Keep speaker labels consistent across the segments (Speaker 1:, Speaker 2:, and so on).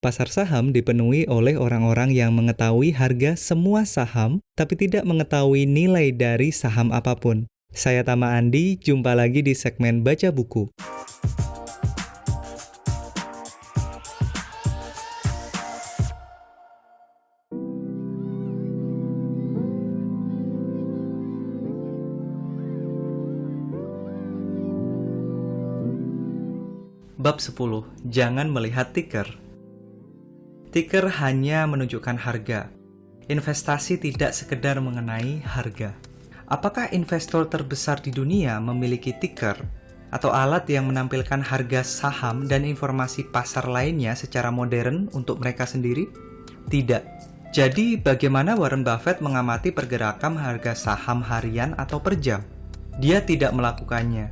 Speaker 1: Pasar saham dipenuhi oleh orang-orang yang mengetahui harga semua saham, tapi tidak mengetahui nilai dari saham apapun. Saya Tama Andi, jumpa lagi di segmen Baca Buku. Bab 10. Jangan melihat ticker. Ticker hanya menunjukkan harga. Investasi tidak sekedar mengenai harga. Apakah investor terbesar di dunia memiliki ticker atau alat yang menampilkan harga saham dan informasi pasar lainnya secara modern untuk mereka sendiri? Tidak. Jadi, bagaimana Warren Buffett mengamati pergerakan harga saham harian atau per jam? Dia tidak melakukannya.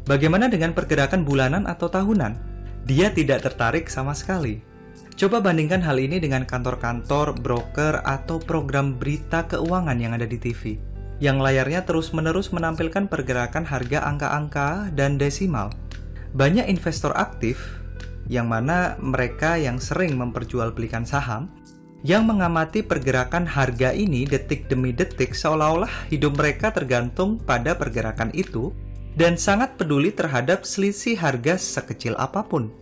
Speaker 1: Bagaimana dengan pergerakan bulanan atau tahunan? Dia tidak tertarik sama sekali. Coba bandingkan hal ini dengan kantor-kantor, broker, atau program berita keuangan yang ada di TV, yang layarnya terus-menerus menampilkan pergerakan harga angka-angka dan desimal. Banyak investor aktif, yang mana mereka yang sering memperjualbelikan saham, yang mengamati pergerakan harga ini detik demi detik seolah-olah hidup mereka tergantung pada pergerakan itu, dan sangat peduli terhadap selisih harga sekecil apapun.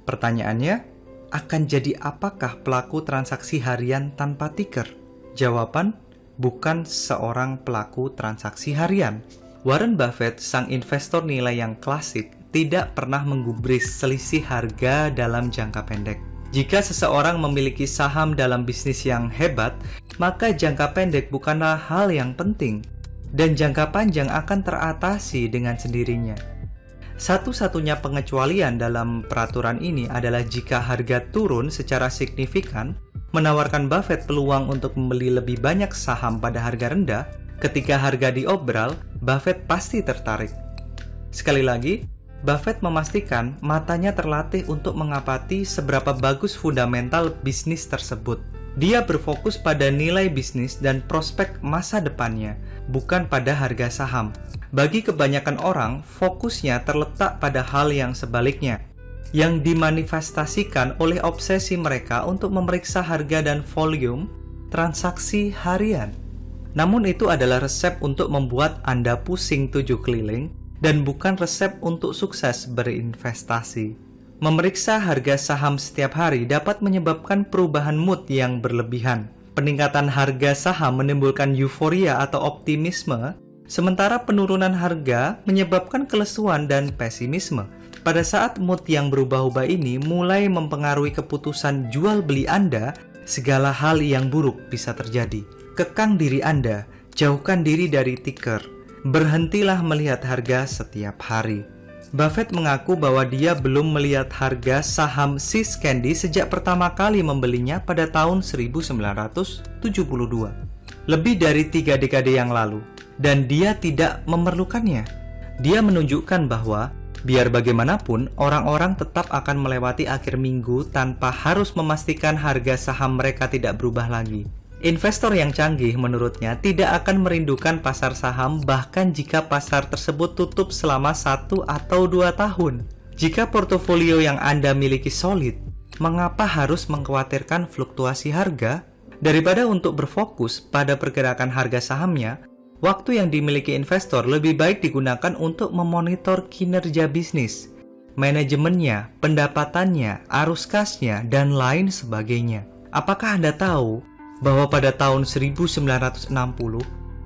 Speaker 1: Pertanyaannya, akan jadi apakah pelaku transaksi harian tanpa ticker? Jawaban, bukan seorang pelaku transaksi harian. Warren Buffett, sang investor nilai yang klasik, tidak pernah menggubris selisih harga dalam jangka pendek. Jika seseorang memiliki saham dalam bisnis yang hebat, maka jangka pendek bukanlah hal yang penting, dan jangka panjang akan teratasi dengan sendirinya. Satu-satunya pengecualian dalam peraturan ini adalah jika harga turun secara signifikan, menawarkan Buffett peluang untuk membeli lebih banyak saham pada harga rendah. Ketika harga diobral, Buffett pasti tertarik. Sekali lagi, Buffett memastikan matanya terlatih untuk mengamati seberapa bagus fundamental bisnis tersebut. Dia berfokus pada nilai bisnis dan prospek masa depannya, bukan pada harga saham. Bagi kebanyakan orang, fokusnya terletak pada hal yang sebaliknya, yang dimanifestasikan oleh obsesi mereka untuk memeriksa harga dan volume transaksi harian. Namun itu adalah resep untuk membuat Anda pusing 7 keliling, dan bukan resep untuk sukses berinvestasi. Memeriksa harga saham setiap hari dapat menyebabkan perubahan mood yang berlebihan. Peningkatan harga saham menimbulkan euforia atau optimisme, sementara penurunan harga menyebabkan kelesuan dan pesimisme. Pada saat mood yang berubah-ubah ini mulai mempengaruhi keputusan jual beli Anda, segala hal yang buruk bisa terjadi. Kekang diri Anda, jauhkan diri dari ticker. Berhentilah melihat harga setiap hari. Buffett mengaku bahwa dia belum melihat harga saham See's Candy sejak pertama kali membelinya pada tahun 1972. Lebih dari 3 dekade yang lalu. Dan dia tidak memerlukannya. Dia menunjukkan bahwa, biar bagaimanapun, orang-orang tetap akan melewati akhir minggu tanpa harus memastikan harga saham mereka tidak berubah lagi. Investor yang canggih menurutnya tidak akan merindukan pasar saham bahkan jika pasar tersebut tutup selama 1 atau 2 tahun. Jika portofolio yang Anda miliki solid, mengapa harus mengkhawatirkan fluktuasi harga? Daripada untuk berfokus pada pergerakan harga sahamnya, waktu yang dimiliki investor lebih baik digunakan untuk memonitor kinerja bisnis, manajemennya, pendapatannya, arus kasnya, dan lain sebagainya. Apakah Anda tahu bahwa pada tahun 1960,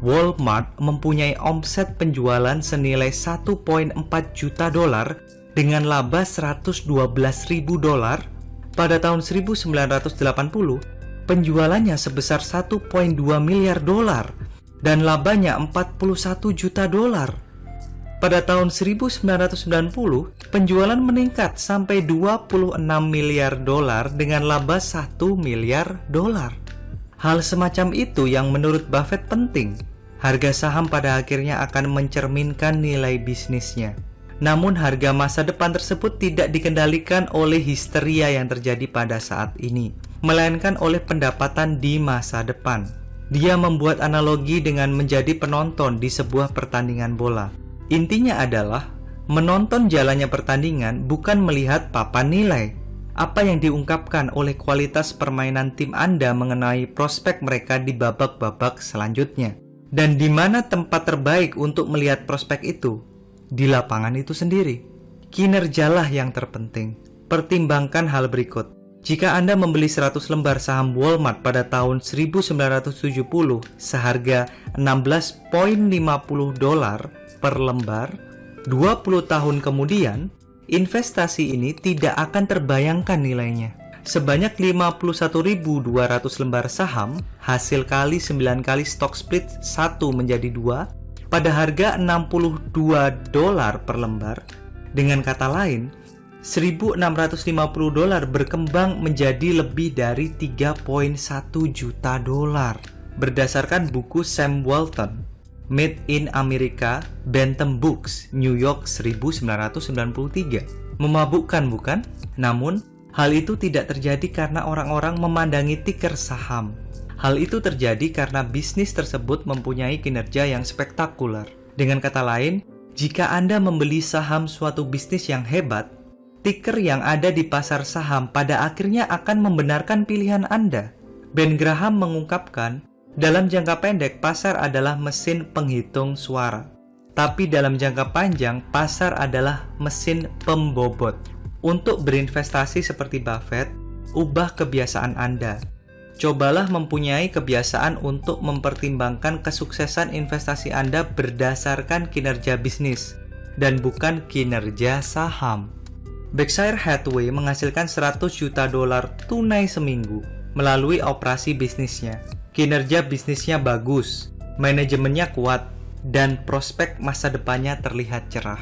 Speaker 1: Walmart mempunyai omset penjualan senilai 1,4 juta dolar dengan laba 112.000 dolar? Pada tahun 1980, penjualannya sebesar 1,2 miliar dolar dan labanya 41 juta dolar. Pada tahun 1990, penjualan meningkat sampai 26 miliar dolar dengan laba 1 miliar dolar. Hal semacam itu yang menurut Buffett penting. Harga saham pada akhirnya akan mencerminkan nilai bisnisnya. Namun harga masa depan tersebut tidak dikendalikan oleh histeria yang terjadi pada saat ini, melainkan oleh pendapatan di masa depan. Dia membuat analogi dengan menjadi penonton di sebuah pertandingan bola. Intinya adalah menonton jalannya pertandingan bukan melihat papan nilai. Apa yang diungkapkan oleh kualitas permainan tim Anda mengenai prospek mereka di babak-babak selanjutnya? Dan di mana tempat terbaik untuk melihat prospek itu? Di lapangan itu sendiri. Kinerjalah yang terpenting. Pertimbangkan hal berikut. Jika Anda membeli 100 lembar saham Walmart pada tahun 1970 seharga $16.50 per lembar, 20 tahun kemudian, investasi ini tidak akan terbayangkan nilainya. Sebanyak 51.200 lembar saham, hasil kali 9 kali stock split 1 menjadi 2, pada harga $62 per lembar. Dengan kata lain, $1.650 berkembang menjadi lebih dari $3.1 juta. Berdasarkan buku Sam Walton, Made in America, Bantam Books, New York 1993. Memabukkan bukan? Namun, hal itu tidak terjadi karena orang-orang memandangi tiker saham. Hal itu terjadi karena bisnis tersebut mempunyai kinerja yang spektakuler. Dengan kata lain, jika Anda membeli saham suatu bisnis yang hebat, tiker yang ada di pasar saham pada akhirnya akan membenarkan pilihan Anda. Ben Graham mengungkapkan, dalam jangka pendek, pasar adalah mesin penghitung suara. Tapi dalam jangka panjang, pasar adalah mesin pembobot. Untuk berinvestasi seperti Buffett, ubah kebiasaan Anda. Cobalah mempunyai kebiasaan untuk mempertimbangkan kesuksesan investasi Anda berdasarkan kinerja bisnis, dan bukan kinerja saham. Berkshire Hathaway menghasilkan $100 juta tunai seminggu melalui operasi bisnisnya. Kinerja bisnisnya bagus, manajemennya kuat, dan prospek masa depannya terlihat cerah.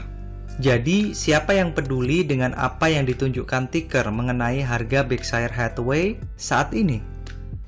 Speaker 1: Jadi, siapa yang peduli dengan apa yang ditunjukkan ticker mengenai harga Berkshire Hathaway saat ini?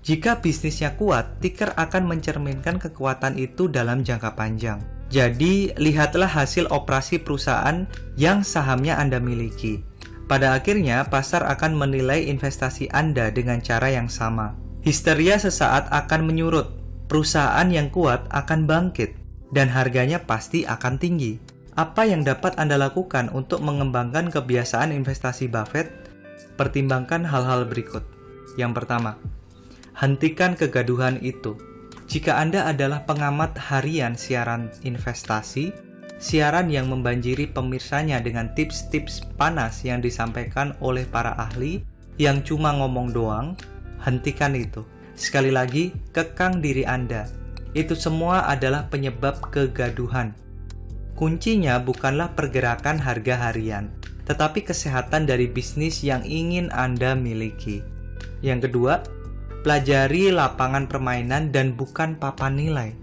Speaker 1: Jika bisnisnya kuat, ticker akan mencerminkan kekuatan itu dalam jangka panjang. Jadi, lihatlah hasil operasi perusahaan yang sahamnya Anda miliki. Pada akhirnya, pasar akan menilai investasi Anda dengan cara yang sama. Histeria sesaat akan menyurut, perusahaan yang kuat akan bangkit, dan harganya pasti akan tinggi. Apa yang dapat Anda lakukan untuk mengembangkan kebiasaan investasi Buffett? Pertimbangkan hal-hal berikut. Yang pertama, hentikan kegaduhan itu. Jika Anda adalah pengamat harian siaran investasi, siaran yang membanjiri pemirsanya dengan tips-tips panas yang disampaikan oleh para ahli yang cuma ngomong doang, hentikan itu. Sekali lagi, kekang diri Anda. Itu semua adalah penyebab kegaduhan. Kuncinya bukanlah pergerakan harga harian, tetapi kesehatan dari bisnis yang ingin Anda miliki. Yang kedua, pelajari lapangan permainan dan bukan papan nilai.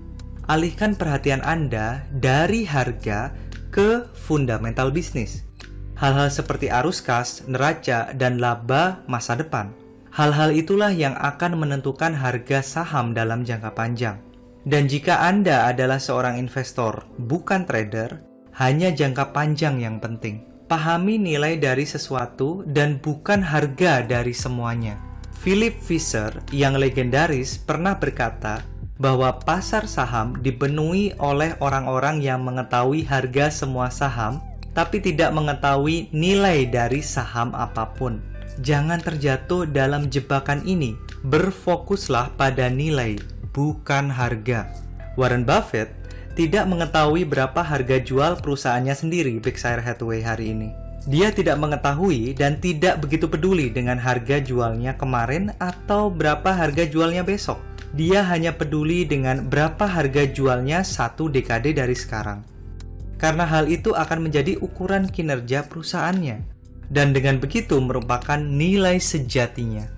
Speaker 1: Alihkan perhatian Anda dari harga ke fundamental bisnis. Hal-hal seperti arus kas, neraca, dan laba masa depan. Hal-hal itulah yang akan menentukan harga saham dalam jangka panjang. Dan jika Anda adalah seorang investor, bukan trader, hanya jangka panjang yang penting. Pahami nilai dari sesuatu dan bukan harga dari semuanya. Philip Fisher yang legendaris pernah berkata bahwa pasar saham dipenuhi oleh orang-orang yang mengetahui harga semua saham, tapi tidak mengetahui nilai dari saham apapun. Jangan terjatuh dalam jebakan ini. Berfokuslah pada nilai, bukan harga. Warren Buffett tidak mengetahui berapa harga jual perusahaannya sendiri, Berkshire Hathaway, hari ini. Dia tidak mengetahui dan tidak begitu peduli dengan harga jualnya kemarin atau berapa harga jualnya besok. Dia hanya peduli dengan berapa harga jualnya 1 dekade dari sekarang. Karena hal itu akan menjadi ukuran kinerja perusahaannya. Dan dengan begitu merupakan nilai sejatinya.